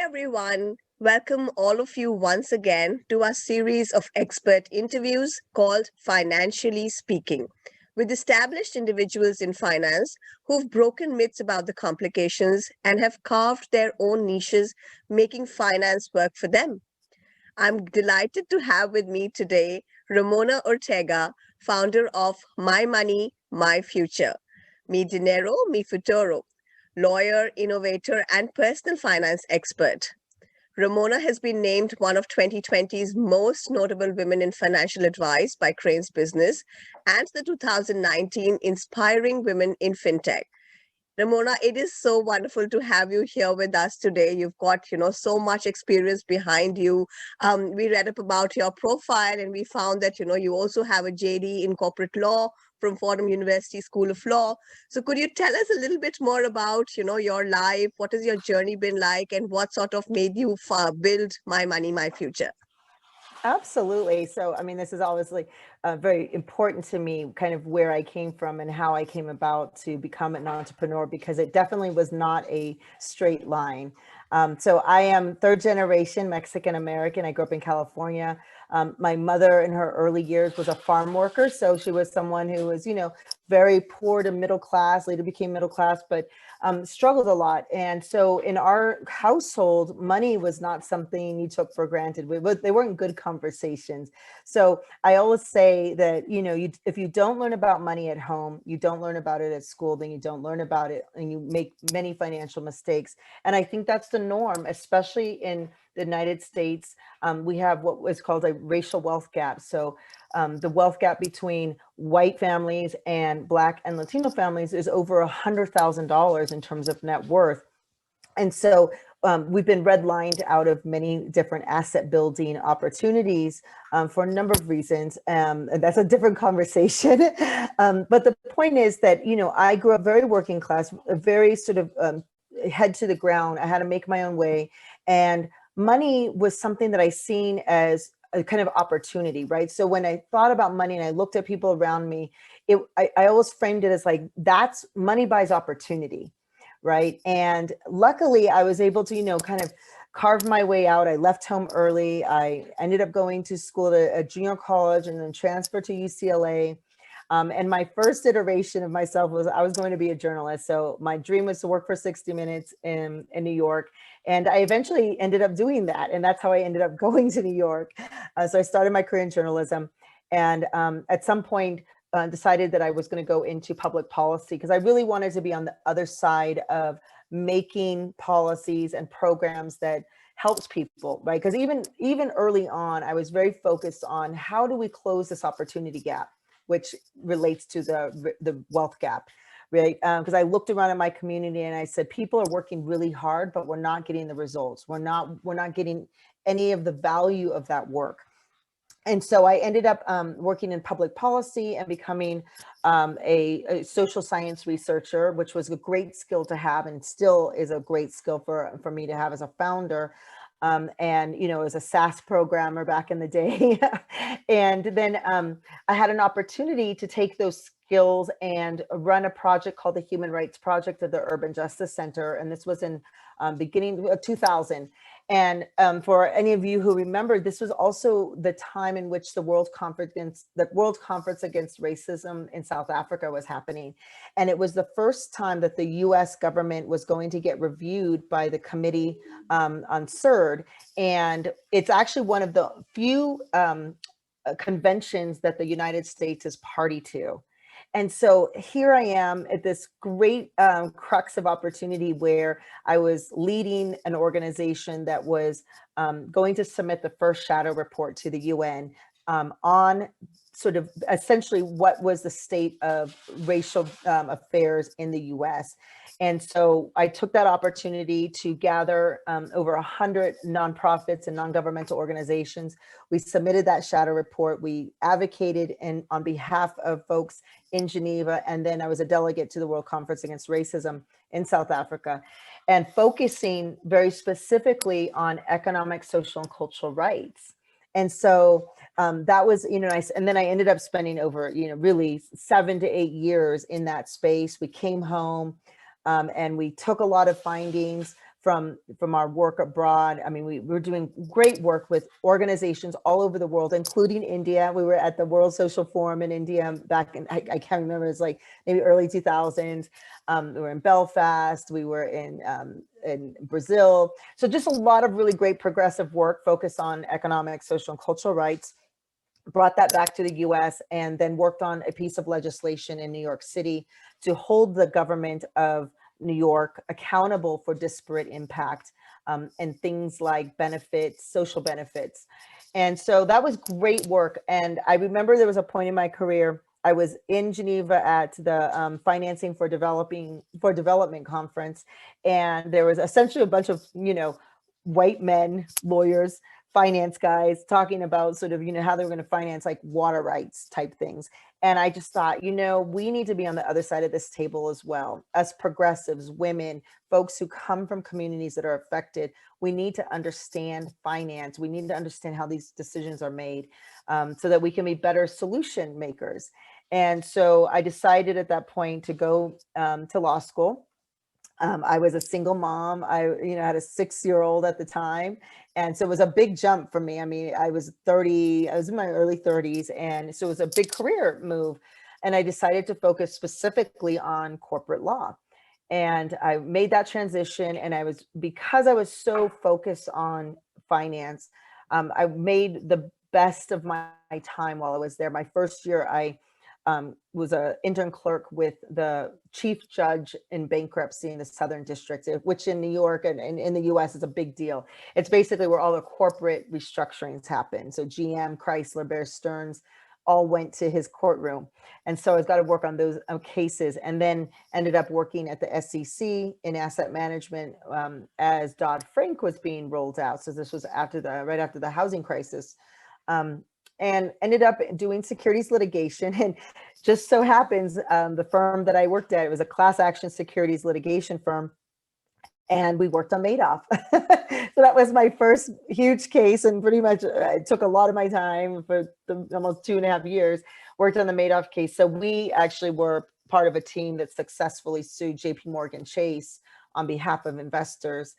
everyone. Welcome all of you once again to our series of expert interviews called Financially Speaking, with established individuals in finance who've broken myths about the complications and have carved their own niches, making finance work for them. I'm delighted to have with me today Ramona Ortega, founder of My Money, My Future. Mi dinero, mi futuro, lawyer, innovator, and personal finance expert. Ramona has been named one of 2020's most notable women in financial advice by Crain's Business and the 2019 Inspiring Women in FinTech. Ramona, it is so wonderful to have you here with us today. You've got, so much experience behind you. We read up about your profile and we found that, you also have a JD in corporate law from Fordham University School of Law. So could you tell us a little bit more about, your life? What has your journey been like and what sort of made you build My Money, My Future? Absolutely. So, I mean, this is obviously very important to me, kind of where I came from and how I came about to become an entrepreneur, because it definitely was not a straight line. So I am third generation Mexican American. I grew up in California. My mother in her early years was a farm worker. So she was someone who was, very poor to middle class, later became middle class, but struggled a lot. And so in our household, money was not something you took for granted. They weren't good conversations. So I always say that, if you don't learn about money at home, you don't learn about it at school, then you don't learn about it and you make many financial mistakes. And I think that's the norm, especially in the United States. We have what was called a racial wealth gap. So the wealth gap between white families and Black and Latino families is over $100,000 in terms of net worth. And so we've been redlined out of many different asset building opportunities for a number of reasons. And that's a different conversation. But the point is that, I grew up very working class, very sort of head to the ground. I had to make my own way. And money was something that I seen as a kind of opportunity, right? So when I thought about money and I looked at people around me, I always framed it as like, that's money buys opportunity, right? And luckily I was able to, kind of carve my way out. I left home early. I ended up going to school at a junior college and then transferred to UCLA. And my first iteration of myself was I was going to be a journalist. So my dream was to work for 60 Minutes in New York. And I eventually ended up doing that. And that's how I ended up going to New York. So I started my career in journalism and at some point decided that I was going to go into public policy because I really wanted to be on the other side of making policies and programs that helps people, right? Because even early on, I was very focused on how do we close this opportunity gap, which relates to the wealth gap, right? Because I looked around in my community and I said, people are working really hard, but we're not getting the results. We're not getting any of the value of that work. And so I ended up working in public policy and becoming a social science researcher, which was a great skill to have and still is a great skill for me to have as a founder. And, as a SAS programmer back in the day. And then I had an opportunity to take those skills and run a project called the Human Rights Project of the Urban Justice Center. And this was in beginning of 2000. And for any of you who remember, this was also the time in which the World Conference Against Racism in South Africa was happening. And it was the first time that the US government was going to get reviewed by the Committee on CERD. And it's actually one of the few conventions that the United States is party to. And so here I am at this great crux of opportunity where I was leading an organization that was going to submit the first shadow report to the UN on sort of essentially what was the state of racial affairs in the US. And so I took that opportunity to gather over 100 nonprofits and non-governmental organizations. We submitted that shadow report. We advocated on behalf of folks in Geneva. And then I was a delegate to the World Conference Against Racism in South Africa, and focusing very specifically on economic, social, and cultural rights. And so that was, nice. And then I ended up spending over, really 7 to 8 years in that space. We came home and we took a lot of findings from our work abroad. I mean, we're doing great work with organizations all over the world, including India. We were at the World Social Forum in India back in, I can't remember, it's like maybe early 2000s. We were in Belfast, we were in Brazil. So just a lot of really great progressive work focused on economic, social, and cultural rights. Brought that back to the US and then worked on a piece of legislation in New York City to hold the government of New York accountable for disparate impact and things like benefits, social benefits. And so that was great work. And I remember there was a point in my career, I was in Geneva at the Financing for Development conference. And there was essentially a bunch of, white men, lawyers, finance guys talking about sort of, how they were going to finance like water rights type things. And I just thought, we need to be on the other side of this table as well. As progressives, women, folks who come from communities that are affected, we need to understand finance. We need to understand how these decisions are made so that we can be better solution makers. And so I decided at that point to go to law school. I was a single mom. I, had a 6-year-old at the time. And so it was a big jump for me. I mean, I was in my early 30s. And so it was a big career move. And I decided to focus specifically on corporate law. And I made that transition. And because I was so focused on finance, I made the best of my time while I was there. My first year, I was an intern clerk with the chief judge in bankruptcy in the Southern District, which in New York and in the US is a big deal. It's basically where all the corporate restructurings happen. So GM, Chrysler, Bear Stearns all went to his courtroom. And so I've got to work on those cases, and then ended up working at the SEC in asset management as Dodd-Frank was being rolled out. So this was right after the housing crisis. And ended up doing securities litigation. And just so happens, the firm that I worked at, it was a class action securities litigation firm. And we worked on Madoff. So that was my first huge case. And pretty much it took a lot of my time for almost 2.5 years, worked on the Madoff case. So we actually were part of a team that successfully sued JP Morgan Chase on behalf of investors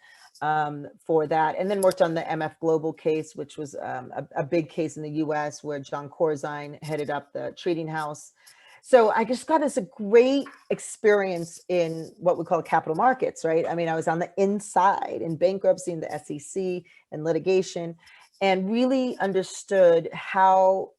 for that, and then worked on the MF Global case, which was a big case in the US where John Corzine headed up the treating house. So I just got this a great experience in what we call capital markets, right? I mean, I was on the inside in bankruptcy, in the SEC and litigation, and really understood how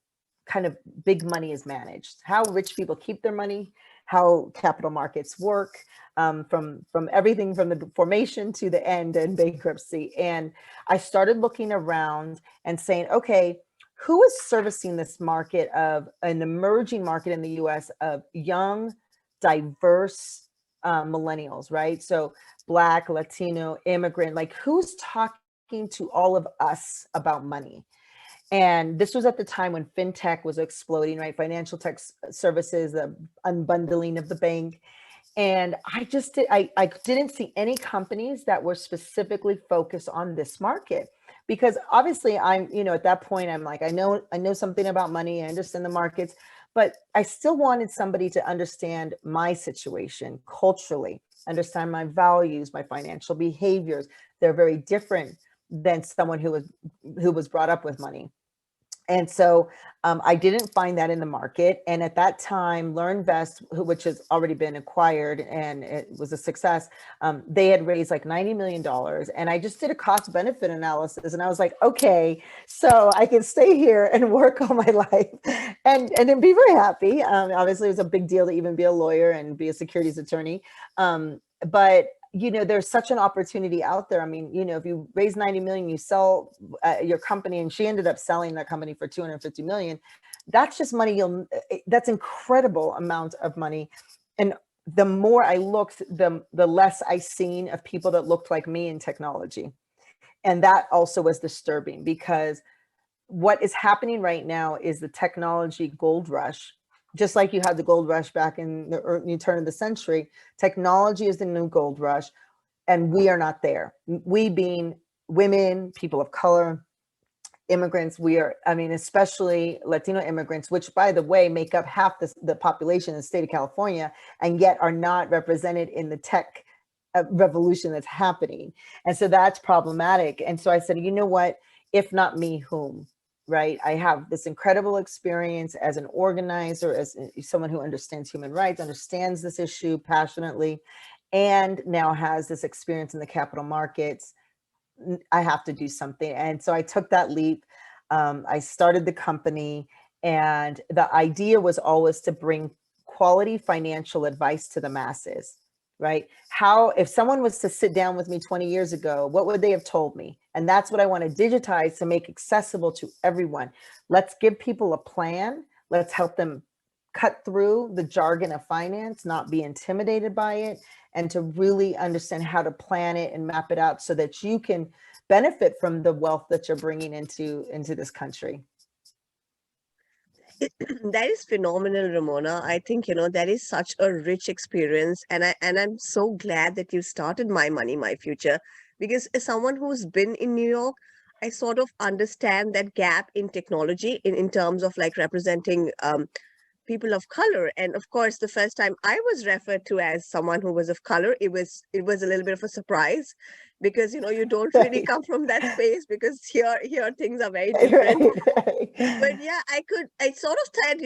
kind of big money is managed, how rich people keep their money, how capital markets work, from everything from the formation to the end in bankruptcy. And I started looking around and saying, okay, who is servicing this market of an emerging market in the US of young, diverse millennials, right? So Black, Latino, immigrant, like who's talking to all of us about money? And this was at the time when fintech was exploding, right? Financial tech services, the unbundling of the bank. And I didn't see any companies that were specifically focused on this market, because obviously I'm, at that point, I'm like, I know something about money, I understand the markets, but I still wanted somebody to understand my situation culturally, understand my values, my financial behaviors. They're very different than someone who was brought up with money. And so I didn't find that in the market. And at that time, LearnVest, which has already been acquired and it was a success, they had raised like $90 million. And I just did a cost benefit analysis. And I was like, okay, so I can stay here and work all my life and then be very happy. Obviously, it was a big deal to even be a lawyer and be a securities attorney. But there's such an opportunity out there. I mean, if you raise 90 million, you sell your company, and she ended up selling that company for 250 million. That's just money. That's incredible amount of money. And the more I looked, the less I seen of people that looked like me in technology. And that also was disturbing, because what is happening right now is the technology gold rush. Just like you had the gold rush back in the early turn of the century, technology is the new gold rush, and we are not there. We being women, people of color, immigrants, especially Latino immigrants, which by the way, make up half the population in the state of California, and yet are not represented in the tech revolution that's happening. And so that's problematic. And so I said, you know what, if not me, whom? Right? I have this incredible experience as an organizer, as someone who understands human rights, understands this issue passionately, and now has this experience in the capital markets. I have to do something. And so I took that leap. I started the company, and the idea was always to bring quality financial advice to the masses, right? How, if someone was to sit down with me 20 years ago, what would they have told me? And that's what I want to digitize to make accessible to everyone. Let's give people a plan. Let's help them cut through the jargon of finance, not be intimidated by it, and to really understand how to plan it and map it out so that you can benefit from the wealth that you're bringing into this country. That is phenomenal, Ramona. I think, that is such a rich experience. And I'm so glad that you started My Money, My Future, because as someone who's been in New York, I sort of understand that gap in technology in terms of like representing people of color. And of course, the first time I was referred to as someone who was of color, it was a little bit of a surprise, because you don't really come from that space, because here things are very different. But yeah, I sort of said,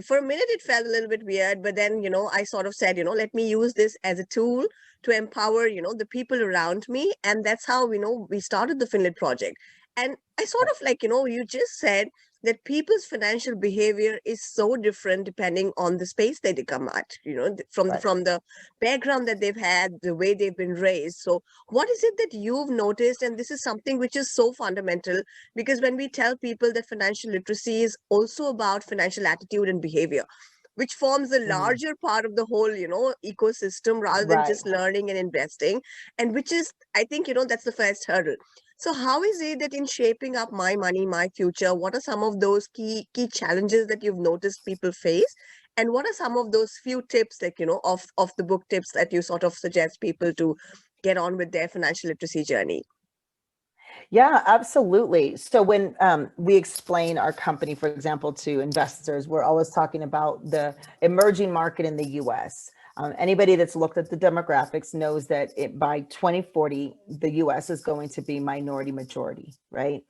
for a minute it felt a little bit weird, but then, I sort of said, let me use this as a tool to empower, the people around me. And that's how, we started the Finlit project. And I sort of like, you just said that people's financial behavior is so different depending on the space they come at, from Right. from the background that they've had, the way they've been raised. So what is it that you've noticed? And this is something which is so fundamental, because when we tell people that financial literacy is also about financial attitude and behavior, which forms a larger part of the whole, ecosystem, rather than Right. just learning and investing, and which is, I think, that's the first hurdle. So how is it that in shaping up My Money, My Future, what are some of those key challenges that you've noticed people face? And what are some of those few tips, like, of the book tips that you sort of suggest people to get on with their financial literacy journey? Yeah, absolutely. So when we explain our company, for example, to investors, we're always talking about the emerging market in the US. Anybody that's looked at the demographics knows that by 2040, the US is going to be minority majority, right?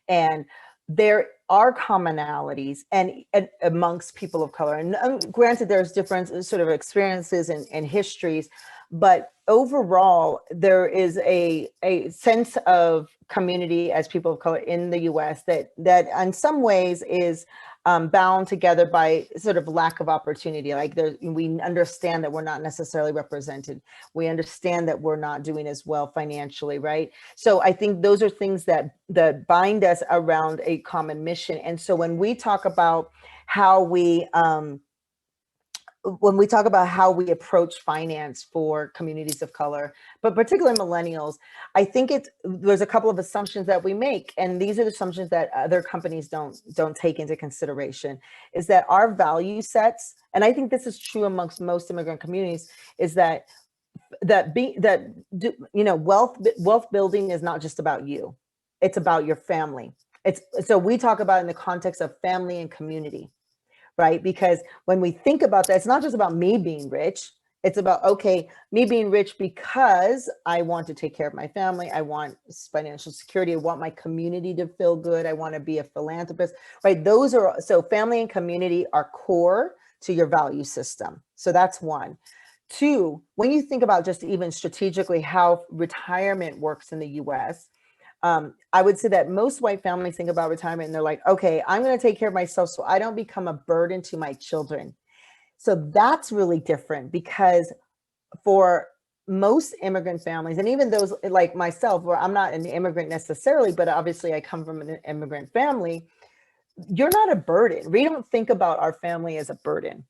And there are commonalities and amongst people of color. And granted, there's different sort of experiences and histories, but overall, there is a sense of community as people of color in the US that in some ways is bound together by sort of lack of opportunity. Like we understand that we're not necessarily represented. We understand that we're not doing as well financially, right? So I think those are things that bind us around a common mission. And so when we talk about how we approach finance for communities of color, but particularly millennials, I think there's a couple of assumptions that we make, and these are the assumptions that other companies don't take into consideration, is that our value sets, and I think this is true amongst most immigrant communities, is that wealth building is not just about you, it's about your family. So we talk about it in the context of family and community. Right? Because when we think about that, it's not just about me being rich. It's about, okay, me being rich because I want to take care of my family. I want financial security. I want my community to feel good. I want to be a philanthropist, right? So family and community are core to your value system. So that's one. Two, when you think about just even strategically how retirement works in the US, I would say that most white families think about retirement and they're like, okay, I'm going to take care of myself so I don't become a burden to my children. So that's really different, because for most immigrant families, and even those like myself, where I'm not an immigrant necessarily, but obviously I come from an immigrant family, you're not a burden. We don't think about our family as a burden.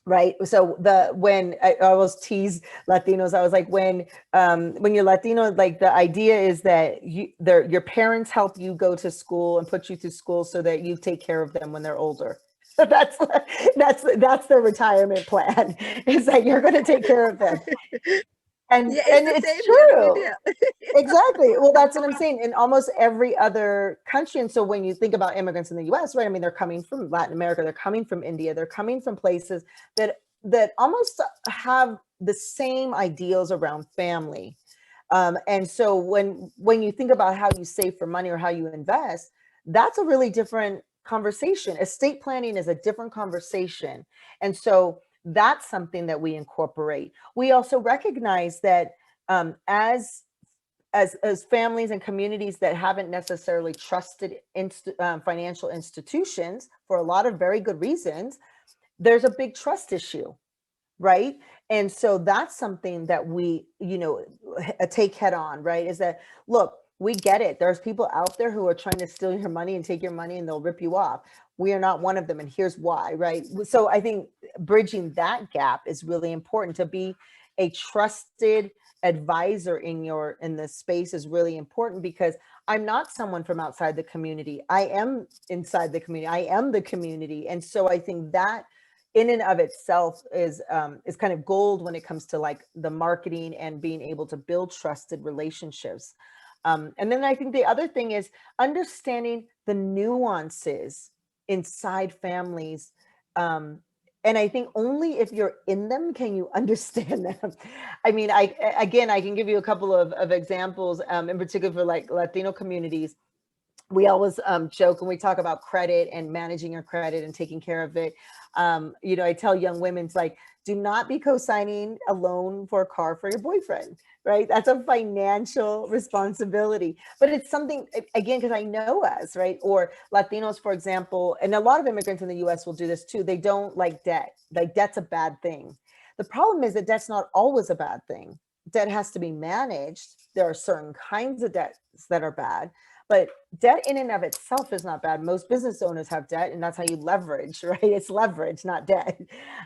Right. So when I always tease Latinos, I was like, when you're Latino, like the idea is that your parents help you go to school and put you through school so that you take care of them when they're older. So that's the retirement plan, is that you're going to take care of them. And Yeah, it's the it's same here in true. India. Exactly. Well, that's what I'm saying. In almost every other country. And so when you think about immigrants in the US, right, I mean, they're coming from Latin America, they're coming from India, they're coming from places that that almost have the same ideals around family. And so when you think about how you save for money or how you invest, that's a really different conversation. Estate planning is a different conversation. And so that's something that we incorporate. We also recognize that as families and communities that haven't necessarily trusted financial institutions for a lot of very good reasons, there's a big trust issue, right? And so that's something that we, take head on, right? Is that, look, we get it. There's people out there who are trying to steal your money and take your money and they'll rip you off. We are not one of them. And here's why, right? So I think bridging that gap is really important. To be a trusted advisor in the space is really important, because I'm not someone from outside the community. I am inside the community. I am the community. And so I think that in and of itself is kind of gold when it comes to like the marketing and being able to build trusted relationships. And then I think the other thing is understanding the nuances inside families. And I think only if you're in them can you understand them. I mean, I can give you a couple of examples, in particular for like Latino communities. We always joke when we talk about credit and managing your credit and taking care of it. I tell young women, it's like, do not be co-signing a loan for a car for your boyfriend, right? That's a financial responsibility. But it's something, again, because I know us, right? Or Latinos, for example, and a lot of immigrants in the US will do this too. They don't like debt. Like debt's a bad thing. The problem is that debt's not always a bad thing. Debt has to be managed. There are certain kinds of debts that are bad. But debt in and of itself is not bad. Most business owners have debt, and that's how you leverage, right? It's leverage, not debt.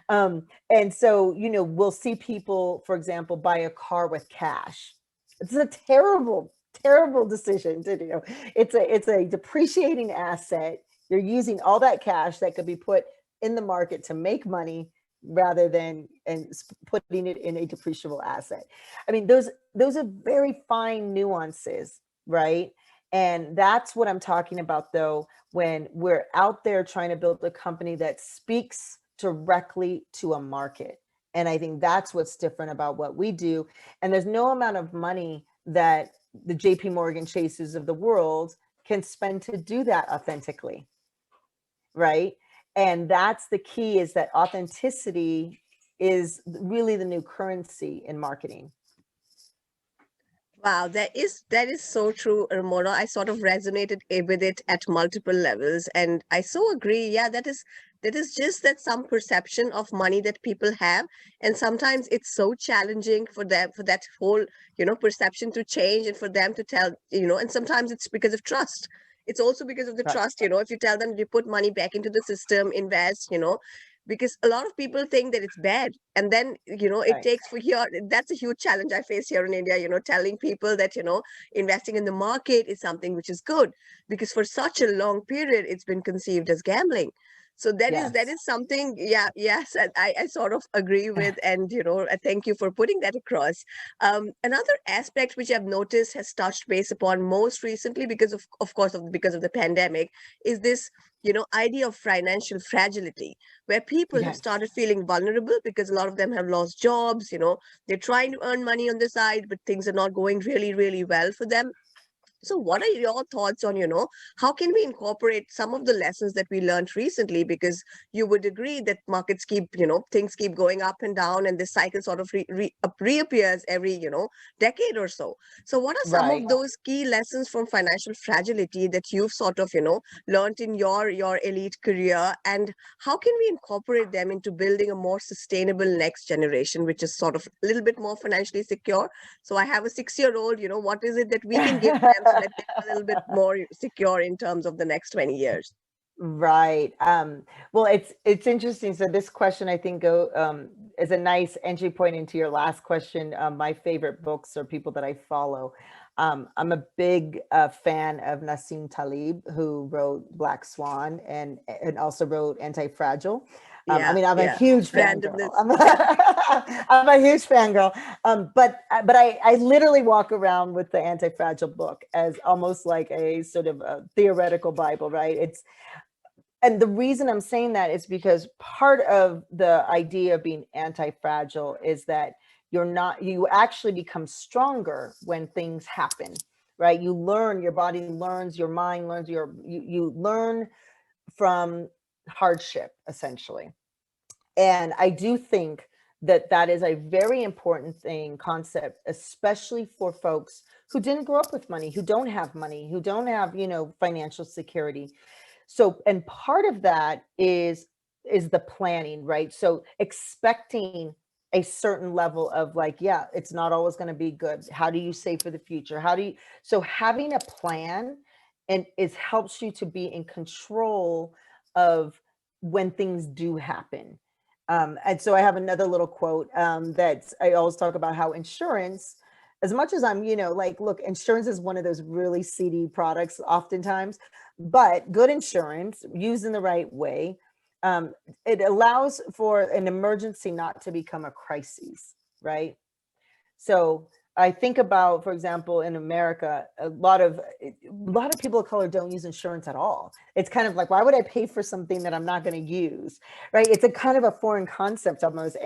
And so, we'll see people, for example, buy a car with cash. It's a terrible, terrible decision to do. It's a depreciating asset. You're using all that cash that could be put in the market to make money rather than putting it in a depreciable asset. I mean, those are very fine nuances, right? And that's what I'm talking about, though, when we're out there trying to build a company that speaks directly to a market. And I think that's what's different about what we do. And there's no amount of money that the JP Morgan Chases of the world can spend to do that authentically, right? And that's the key, is that authenticity is really the new currency in marketing. Wow, that is so true, Ramona. I sort of resonated with it at multiple levels, and I so agree. Yeah, that is just that some perception of money that people have, and sometimes it's so challenging for them, for that whole perception to change, and for them to tell, and sometimes it's because of trust. It's also because of the Right. trust. If you tell them you put money back into the system, invest, because a lot of people think that it's bad, and then it Right. takes for here. That's a huge challenge I face here in India, telling people that investing in the market is something which is good, because for such a long period it's been conceived as gambling. So that is Yes. something, yeah, yes, and I sort of agree with, and I thank you for putting that across. Another aspect which I've noticed has touched base upon most recently, because of course because of the pandemic, is this idea of financial fragility, where people have Yes. started feeling vulnerable because a lot of them have lost jobs. They're trying to earn money on the side, but things are not going really, really well for them. So what are your thoughts on, how can we incorporate some of the lessons that we learned recently? Because you would agree that markets keep, things keep going up and down, and this cycle sort of reappears every, decade or so. So what are some Right. of those key lessons from financial fragility that you've sort of, learned in your elite career? And how can we incorporate them into building a more sustainable next generation, which is sort of a little bit more financially secure? So I have a 6-year-old, what is it that we can give them so that they're a little bit more secure in terms of the next 20 years? Right. Well, it's interesting. So this question, I think, is a nice entry point into your last question. My favorite books are people that I follow. I'm a big fan of Nassim Taleb, who wrote Black Swan and also wrote Anti-Fragile. I Yeah, mean, I'm a yeah. huge fangirl. Randomness. I'm a huge fangirl. But I literally walk around with the Anti-Fragile book as almost like a sort of a theoretical Bible, right? And the reason I'm saying that is because part of the idea of being anti-fragile is that you actually become stronger when things happen, right? You learn, your body learns, your mind learns, you learn from hardship, essentially. And I do think that that is a very important concept, especially for folks who didn't grow up with money, who don't have money, who don't have, financial security. So, and part of that is the planning, right? So expecting a certain level of like, yeah, it's not always going to be good. How do you save for the future? So having a plan and it helps you to be in control of when things do happen. And so I have another little quote that I always talk about how insurance, as much as I'm, like, look, insurance is one of those really seedy products oftentimes, but good insurance used in the right way, it allows for an emergency not to become a crisis, right? So I think about, for example, in America, a lot of people of color don't use insurance at all. It's kind of like, why would I pay for something that I'm not going to use, right? It's a kind of a foreign concept almost.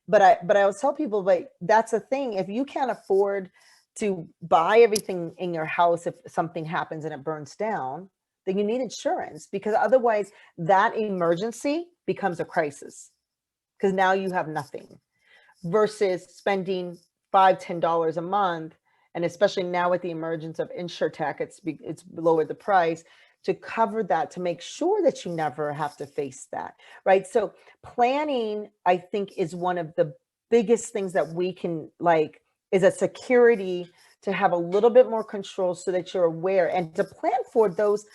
But I always tell people, like, that's the thing. If you can't afford to buy everything in your house, if something happens and it burns down, then you need insurance, because otherwise that emergency becomes a crisis because now you have nothing, versus spending $5-10 a month. And especially now with the emergence of InsurTech, it's lowered the price to cover that, to make sure that you never have to face that, right? So planning, I think, is one of the biggest things that we can, like, is a security to have a little bit more control so that you're aware and to plan for those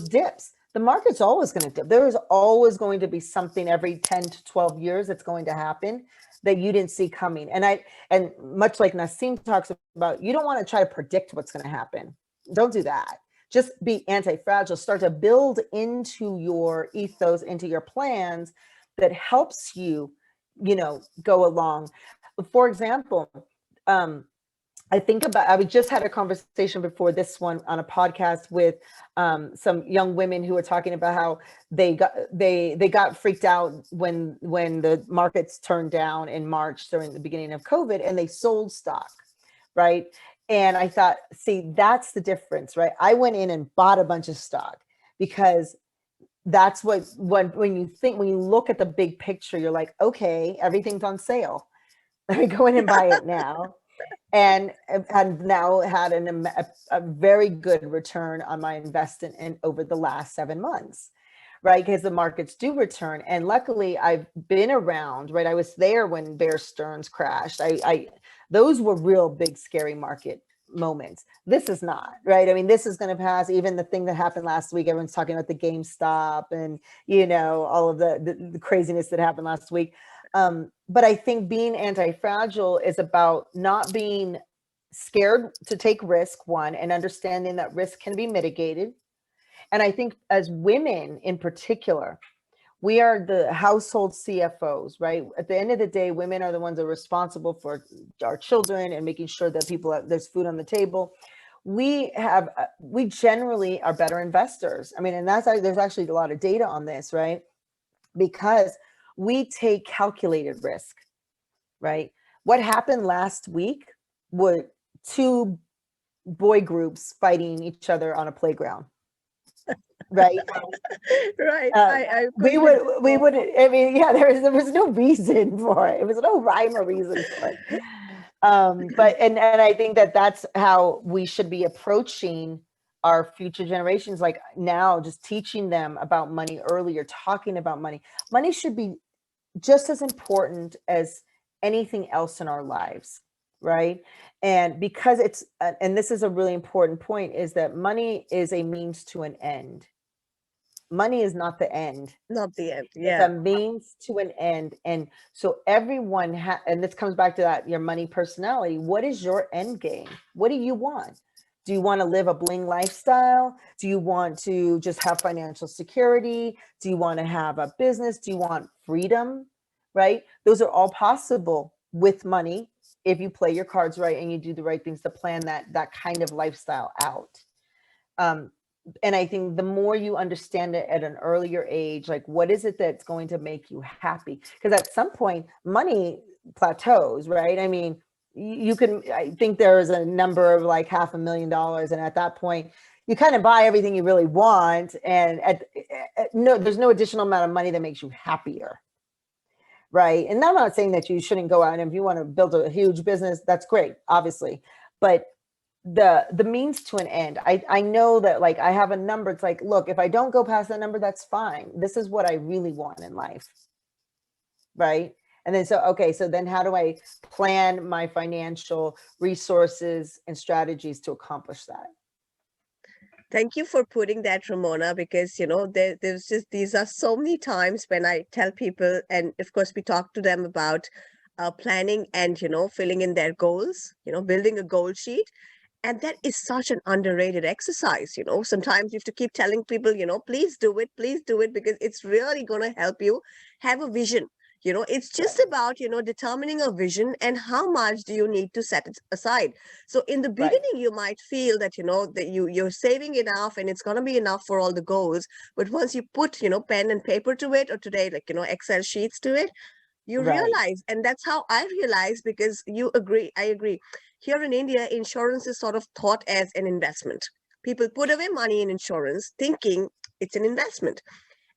dips. The market's always going to dip. There is always going to be something every 10 to 12 years that's going to happen that you didn't see coming. And much like Nassim talks about, you don't want to try to predict what's going to happen. Don't do that. Just be anti-fragile. Start to build into your ethos, into your plans that helps you, go along. For example, we just had a conversation before this one on a podcast with some young women who were talking about how they got freaked out when the markets turned down in March during the beginning of COVID, and they sold stock, right? And I thought, see, that's the difference, right? I went in and bought a bunch of stock because that's when you look at the big picture, you're like, okay, everything's on sale. Let me go in and buy it now. And now had a very good return on my investment in over the last 7 months, right? Because the markets do return. And luckily I've been around, right? I was there when Bear Stearns crashed. Those were real big, scary market moments. This is not, right? I mean, this is going to pass. Even the thing that happened last week, everyone's talking about the GameStop and, all of the craziness that happened last week. But I think being anti-fragile is about not being scared to take risk, one, and understanding that risk can be mitigated. And I think as women in particular, we are the household CFOs, right? At the end of the day, women are the ones that are responsible for our children and making sure that there's food on the table. We generally are better investors. I mean, and there's actually a lot of data on this, right? Because we take calculated risk, right? What happened last week were two boy groups fighting each other on a playground, right? Right. We would, I mean, yeah, there was no reason for it. It was no rhyme or reason for it. But I think that's how we should be approaching our future generations. Like now, just teaching them about money earlier, talking about money. Money should be just as important as anything else in our lives, right? And because and this is a really important point, is that money is a means to an end. Money is not the end. Not the end. It's Yeah. a means to an end. And so everyone and this comes back to that, your money personality. What is your end game? What do you want? Do you want to live a bling lifestyle? Do you want to just have financial security? Do you want to have a business? Do you want freedom? Right? Those are all possible with money if you play your cards right and you do the right things to plan that kind of lifestyle out. And I think the more you understand it at an earlier age, like what is it that's going to make you happy? Because at some point, money plateaus, right? I mean, you can, I think there is a number of like $500,000. And at that point, you kind of buy everything you really want. And no, there's no additional amount of money that makes you happier. Right. And I'm not saying that you shouldn't go out and if you want to build a huge business, that's great, obviously. But the means to an end, I know that like I have a number. It's like, look, if I don't go past that number, that's fine. This is what I really want in life. Right. And then, so, okay, so then how do I plan my financial resources and strategies to accomplish that? Thank you for putting that, Ramona, because there's just these are so many times when I tell people, and of course we talk to them about planning and filling in their goals, building a goal sheet. And that is such an underrated exercise. Sometimes you have to keep telling people, please do it, because it's really going to help you have a vision. It's just about, determining a vision and how much do you need to set it aside. So in the beginning, you might feel that, that you're saving enough and it's going to be enough for all the goals. But once you put, pen and paper to it, or today, like, Excel sheets to it, you realize, and that's how I realized, because I agree. Here in India, insurance is sort of thought as an investment. People put away money in insurance thinking it's an investment.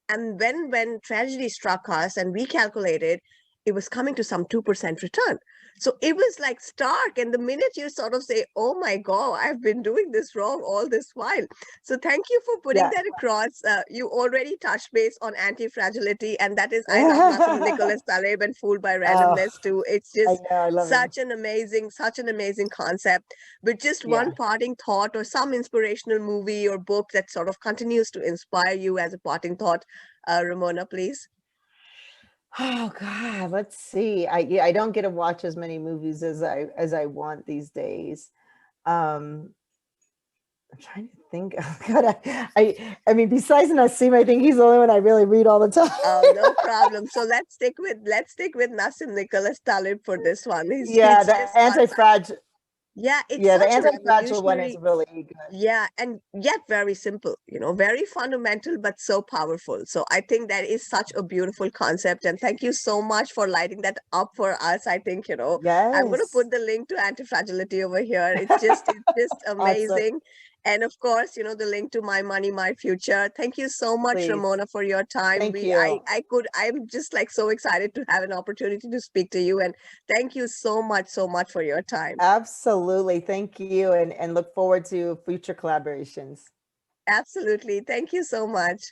And when tragedy struck us and we calculated, it was coming to some 2% return. So it was like stark. And the minute you sort of say, oh my God, I've been doing this wrong all this while. So thank you for putting that across. You already touched base on anti-fragility. And that is, I love Nassim Nicholas Taleb and Fooled by Randomness too. It's just such an amazing concept. But just one parting thought or some inspirational movie or book that sort of continues to inspire you as a parting thought, Ramona, please. Oh God, let's see. I don't get to watch as many movies as I want these days. I'm trying to think. Oh God, I mean, besides Nassim, I think he's the only one I really read all the time. Oh, no problem. So let's stick with Nassim Nicholas Taleb for this one. He's the just anti-fragile. Yeah, it's the such a anti-fragile one is revolutionary. really good. Yeah, and yet very simple, very fundamental, but so powerful. So I think that is such a beautiful concept. And thank you so much for lighting that up for us. I think, I'm going to Yes. put the link to anti-fragility over here. It's just amazing. Awesome. And of course, the link to My Money, My Future. Thank you so much, Please. Ramona, for your time. Thank you. I'm just like so excited to have an opportunity to speak to you. And thank you so much for your time. Absolutely. Thank you. And look forward to future collaborations. Absolutely. Thank you so much.